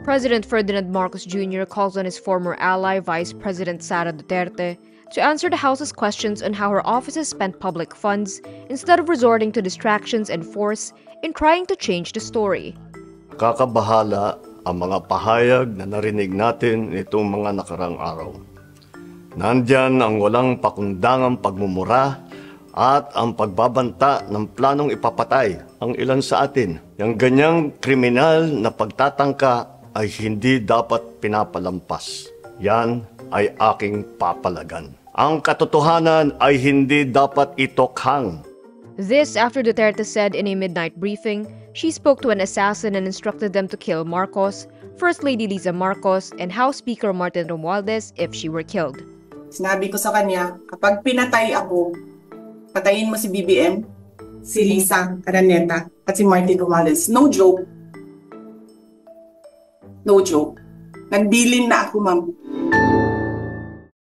President Ferdinand Marcos Jr. calls on his former ally, Vice President Sara Duterte, to answer the House's questions on how her offices spent public funds instead of resorting to distractions and force in trying to change the story. Kakabahala ang mga pahayag na narinig natin nitong mga nakarang araw. Nandyan ang walang pakundangang pagmumura at ang pagbabanta ng planong ipapatay ang ilan sa atin. Yang ganyang kriminal na pagtatangka ay hindi dapat pinapalampas. Yan ay aking papalagan. Ang katotohanan ay hindi dapat itokhang. This after Duterte said in a midnight briefing, she spoke to an assassin and instructed them to kill Marcos, First Lady Liza Marcos, and House Speaker Martin Romualdez if she were killed. Sinabi ko sa kanya, kapag pinatay ako, patayin mo si BBM, si Liza Araneta, at si Martin Romualdez. No joke. No joke. Nagbilin na ako, ma'am.